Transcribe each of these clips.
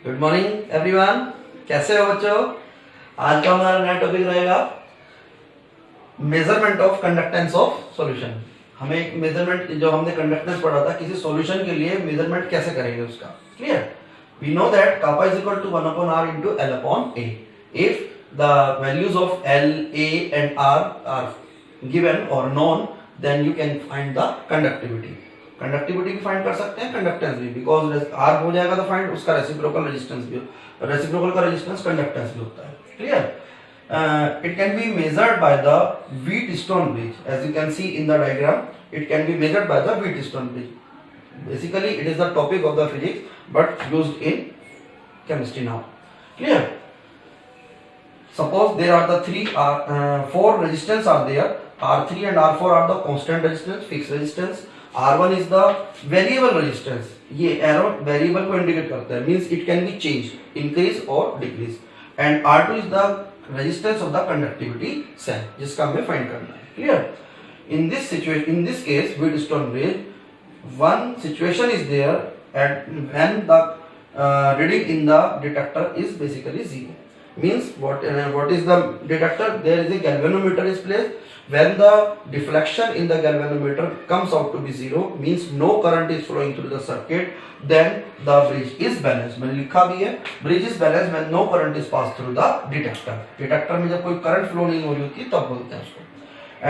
Good morning everyone, कैसे हो बच्चों। आज का हमारा नया टॉपिक रहेगा measurement of conductance of solution. हमें एक मेजरमेंट, जो हमने कंडक्टेंस पढ़ा था किसी सॉल्यूशन के लिए, मेजरमेंट कैसे करेंगे उसका। Clear. We know that kappa is equal to 1 upon r into L upon A. If the values of L, A and R are given or known, then you can find the conductivity. Conductivity भी find कर सकते हैं, conductance भी, because are हो जाएगा तो find उसका reciprocal resistance भी, रेसिप्रोकल का रेजिस्टेंस कंडक्टेंस भी होता है। Clear. It can be measured by the Wheatstone bridge, as you can see in the diagram. It can be measured by the Wheatstone bridge. Basically it is the topic of the physics but used in chemistry now. Clear. Suppose there are the four resistance are there. R3 and R4 are the constant resistance, fixed resistance. R1 is the variable resistance. ये arrow variable को indicate करता है, means it can be changed, increase or decrease. And R2 is the resistance of the conductivity cell, जिसका हमें find करना है. Clear? In this situation, in this case, Wheatstone bridge, one situation is there at when the reading in the detector is basically zero. Means what is the detector? There is a galvanometer is placed. When the deflection in the galvanometer comes out to be zero, means no current is flowing through the circuit, then the bridge is balanced. मैंने लिखा भी है, bridge is balanced when no current is passed through the detector. detector में जब कोई current flow नहीं हो रही होती तब बोलते हैं उसको.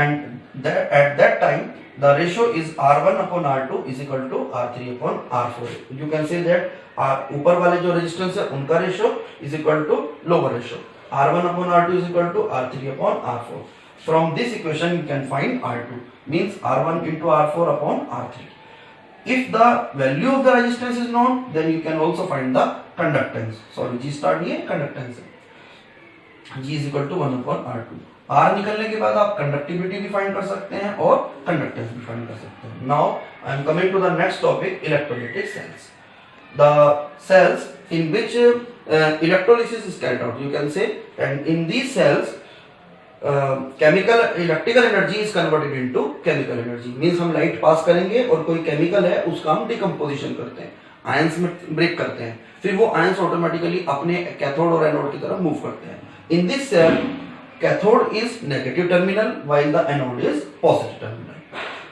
And that at that time the ratio is R1 upon R2 is equal to R3 upon R4. You can say that ऊपर वाले जो रेजिस्टेंस है उनका ratio is equal to lower ratio, R1 upon R2 is equal to R3 upon R4. From this equation you can find R2, means R1 into R4 upon R3. If the value of the resistance is known, then you can also find the conductance. Sorry, G start नहीं है, conductance है. G is equal to 1 upon R2. R निकलने के बाद आप conductivity भी find कर सकते हैं और कंडक्टेंस भी फाइंड कर सकते हैं. Now I am coming to the next topic, electrolytic cells. The cells in which electrolysis is carried out, you can say, and in these cells chemical electrical energy is converted into chemical energy. Means हम light pass करेंगे और कोई chemical है उसका हम decomposition करते हैं, ions में ब्रेक करते हैं, फिर वो आयंस ऑटोमेटिकली अपने कैथोड और एनोड की तरफ मूव करते हैं. In this cell cathode is negative terminal while the anode is positive terminal.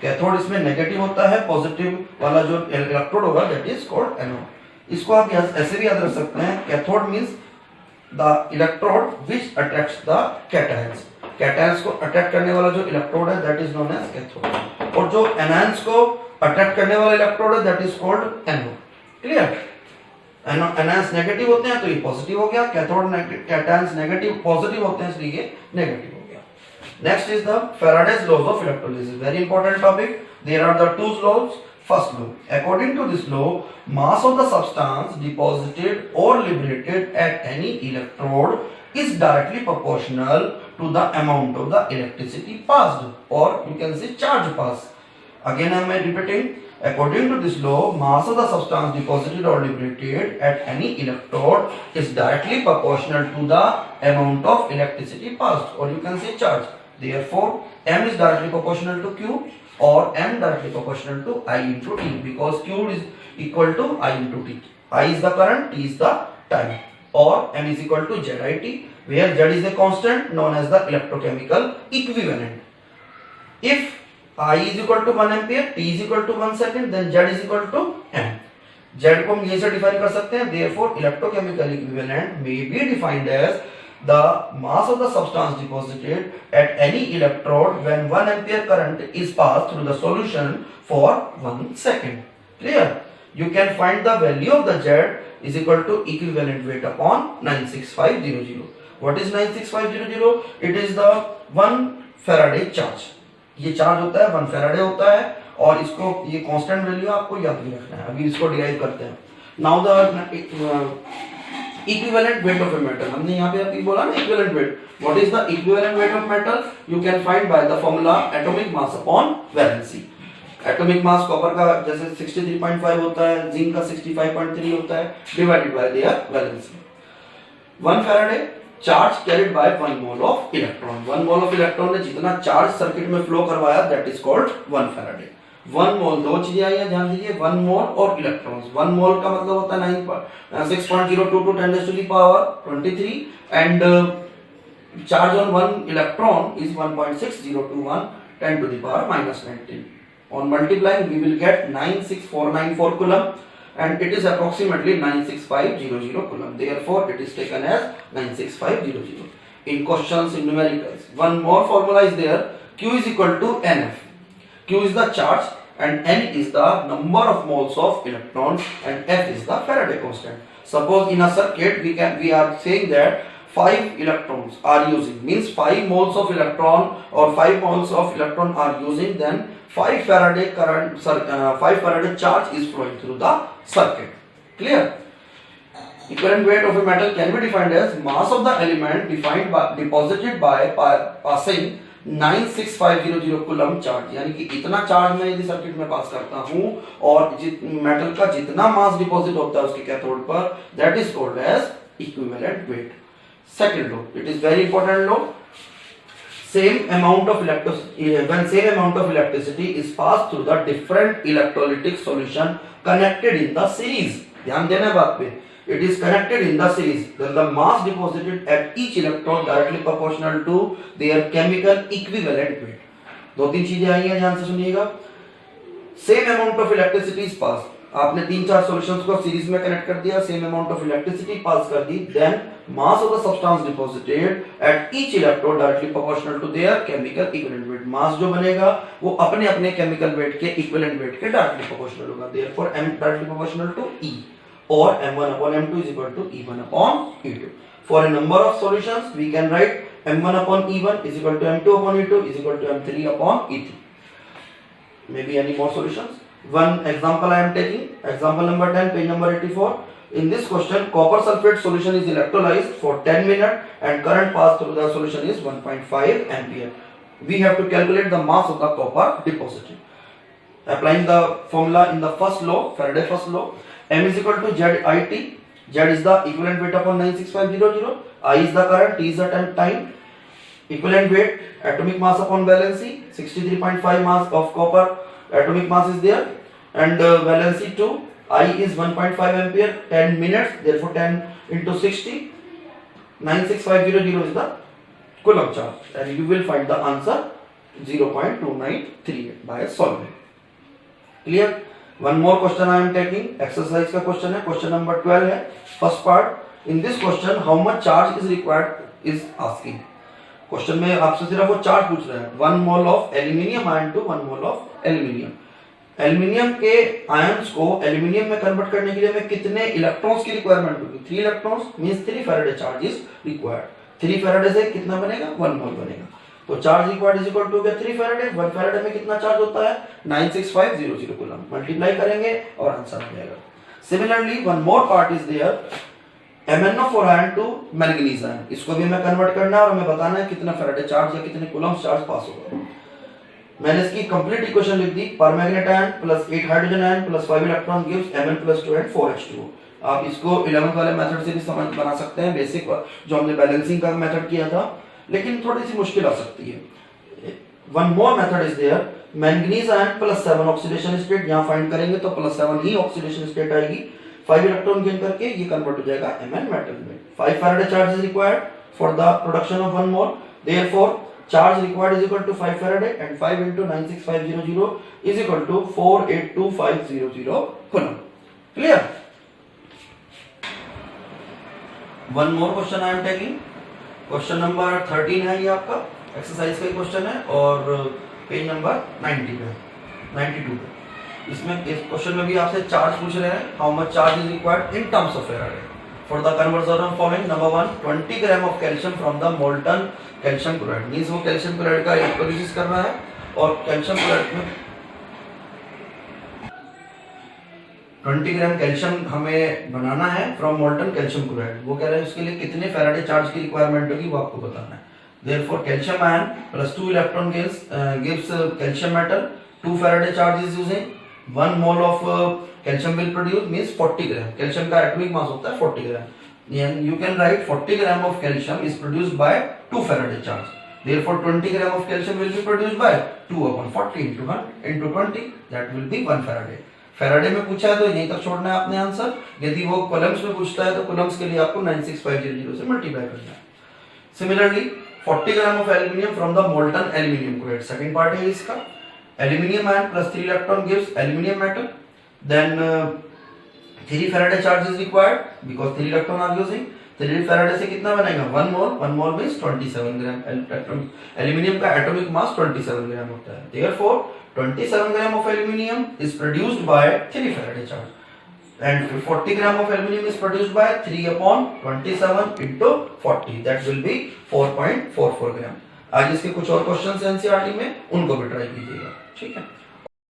Cathode इसमें नेगेटिव होता है, पॉजिटिव वाला जो इलेक्ट्रोड होगा दैट इज कॉल्ड एनोड. इसको आप ऐसे भी याद रख सकते हैं, cathode means the electrode which attracts the cations. Cations को अट्रैक्ट करने वाला जो इलेक्ट्रोड है that is known as cathode, और जो एनायंस को अट्रैक्ट करने वाला इलेक्ट्रोड है that is called anode. Clear. Anions negative होते हैं तो ये पॉजिटिव हो गया, कैथोड कैटायंस नेगेटिव पॉजिटिव होते हैं इसलिए ये नेगेटिव हो गया. Next is the Faraday's laws of electrolysis. Very important topic. There are the two laws. First law. According to this law, mass of the substance deposited or liberated at any electrode is directly proportional to the amount of the electricity passed, or you can say charge passed. Again I am repeating. According to this law, mass of the substance deposited or liberated at any electrode is directly proportional to the amount of electricity passed, or you can say charge. Therefore, M is directly proportional to Q or M directly proportional to I into T, because Q is equal to I into T. I is the current, T is the time, or M is equal to ZIT, where Z is a constant known as the electrochemical equivalent. If I is equal to 1 ampere, T is equal to 1 second, then Z is equal to M. Z को हम ये से define कर सकते हैं. Therefore, electrochemical equivalent may be defined as the mass of the substance deposited at any electrode when 1 ampere current is passed through the solution for 1 second. Clear? You can find the value of the Z is equal to equivalent weight upon 96500. What is 96500? It is the 1 Faraday charge. ये charge होता है 1 Faraday होता है, और इसको ये constant value आपको याद भी रखना है. अभी इसको डिराइव करते हैं. Now the equivalent weight of a metal, हमने यहाँ पे अभी बोला ना equivalent weight. What is the equivalent weight of metal? You can find by the formula atomic mass upon valency. Atomic mass copper का जैसे 63.5 होता है, जिंक का 65.3 होता है, divided by there valency. 1 Faraday charge carried by 1 mole of electron. 1 mole of electron ने जितना charge circuit में फ्लो करवाया that is called 1 Faraday. One mole, दो चीजें आई हैं, ध्यान दीजिए, वन मोल और इलेक्ट्रॉन्स। वन मोल का मतलब होता है 6.02 10 raised to the power 23 and charge on one electron is 1.6021 10 to the power minus 19. On multiplying we will get 96494 coulomb and it is approximately 96500 coulomb. Therefore it is taken as 96500. In questions, in numericals, one more formula is there. Q is equal to NF. Q is the charge and N is the number of moles of electron and F is the Faraday constant. Suppose in a circuit we are saying that 5 electrons are using, means 5 moles of electron or 5 moles of electron are using, then 5 Faraday current 5 Faraday charge is flowing through the circuit. Clear? Equivalent weight of a metal can be defined as mass of the element deposited by passing 96500 coulomb charge, यानी कि इतना charge मैं यदि circuit में पास करता हूं और metal का जितना मास डिपॉजिट होता है उसके कैथोड पर, that is called as equivalent weight. Second law, it is very important law. Same amount of electricity, when same amount of electricity is passed through the different electrolytic solution connected in the series, ध्यान देना बात पे, it is connected in the series, then the mass deposited at each electron directly proportional to their chemical equivalent weight. दो तीन चीजें आई हैं, ध्यान से सुनिएगा. Same amount of electricity is passed, आपने तीन चार सॉल्यूशंस को सीरीज में कनेक्ट कर दिया, same amount of electricity pass कर दी, then mass of the substance deposited at each electrode directly proportional to their chemical equivalent weight. Mass जो बनेगा वो अपने अपने केमिकल वेट के इक्विवेलेंट वेट के डायरेक्टली प्रोपोर्शनल होगा. Therefore m directly proportional to E or m1 upon m2 is equal to E1 upon E2. For a number of solutions we can write m1 upon E1 is equal to m2 upon E2 is equal to m3 upon E3. Maybe any more solutions? One example I am taking, example number 10, page number 84. In this question, copper sulfate solution is electrolyzed for 10 minutes and current passed through the solution is 1.5 ampere. We have to calculate the mass of the copper deposited. Applying the formula in the first law, Faraday first law, M is equal to ZIT. Z is the equivalent weight upon 96500. I is the current, T is the time. Equivalent weight, atomic mass upon valency, 63.5 mass of copper atomic mass is there, and valency 2, I is 1.5 ampere, 10 minutes, therefore 10 into 60, 96500 is the coulomb charge, and you will find the answer 0.2938 by solving. Clear? One more question I am taking, exercise का question है, question number 12 है, first part. In this question how much charge is required is asking. Question में आपसे सिर्फ वो charge पूछ रहा है. 1 mole of aluminium ion to 1 mole of aluminium. Aluminium के आयंस को एल्यूमिनियम में कन्वर्ट करने के लिए हमें कितने इलेक्ट्रॉन्स की रिक्वायरमेंट होगी? 3 electrons means 3 faraday charge is required. 3 faraday से कितना बनेगा? 1 मोल बनेगा. तो charge required is equal to 3 faraday. 1 faraday में कितना चार्ज होता है? 96500 कूलम. मल्टीप्लाई करेंगे और आंसर आ जाएगा. Similarly one more part is there, MnO4 ion to manganese ion. इसको भी हमें कन्वर्ट करना है और हमें बताना है कितना फैराडे चार्ज या कितने कूलम चार्ज पास होगा. मैंने इसकी कंप्लीट इक्वेशन लिख दी. Permanganate ion plus 8 hydrogen ion plus 5 electron gives Mn+2 and 4H2O. आप इसको 11th वाले मेथड से भी समझ बना सकते हैं, बेसिक जो हमने बैलेंसिंग का मेथड किया था, लेकिन थोड़ी सी मुश्किल आ सकती है. One more method is there, manganese ion plus 7 oxidation state. यहां फाइंड करेंगे तो +7 ही ऑक्सीडेशन स्टेट आएगी. 5 इलेक्ट्रॉन गेन करके ये कन्वर्ट हो जाएगा Mn मेटल में. 5 faraday charge is required for the production of 1 mole. Therefore charge required is equal to 5 faraday and 5 into 96500 is equal to 482500 coulomb. Clear? One more question I am taking. Question number 13 है, ये आपका exercise का question है और page number 90 पे 92 पे. इसमें इस क्वेश्चन में भी आपसे चार्ज पूछ रहे हैं. How much charge is required in terms of Faraday for the conversion of following. Number 1, 20 gram of calcium from the molten calcium chloride. Means वो कैल्शियम क्लोराइड का इलेक्ट्रोलिसिस कर रहा है और कैल्शियम क्लोराइड में 20 ग्राम कैल्शियम हमें बनाना है फ्रॉम मोल्टन कैल्शियम क्लोराइड. वो कह रहे हैं उसके लिए कितने फैराडे चार्ज की रिक्वायरमेंट होगी वो आपको बताना है. Therefore calcium ion plus 2 electron gives calcium metal. 2 faraday charge is using. 1 mole of calcium will produce means 40 gram. Calcium का एटॉमिक मास होता है 40 gram. You can write 40 gram of calcium is produced by 2 faraday charge. Therefore 20 gram of calcium will be produced by 2/40 into 20, that will be 1 Faraday. Faraday में पूछा है तो यहीं तक छोड़ना है आपने आंसर। यदि वो कूलम्स में पूछता है तो कूलम्स के लिए आपको 96500 से मल्टीप्लाई करना है। Similarly 40 gram of aluminium from the molten aluminium chloride, second part है इसका। Aluminium ion plus 3 electron gives aluminium metal, then 3 faraday charge is required because 3 electron are using. 3 faraday से कितना बनेगा 1 मोल, 1 मोल मींस 27 ग्राम। एल्यूमिनियम का atomic mass 27 gram होता है। Therefore 27 gram of aluminium is produced by 3 Faraday charge and 40 gram of aluminium is produced by 3/27 into 40, that will be 4.44 gram। आज इसके कुछ और क्वेश्चंस एनसीईआरटी में, उनको भी ट्राई कीजिएगा, ठीक है।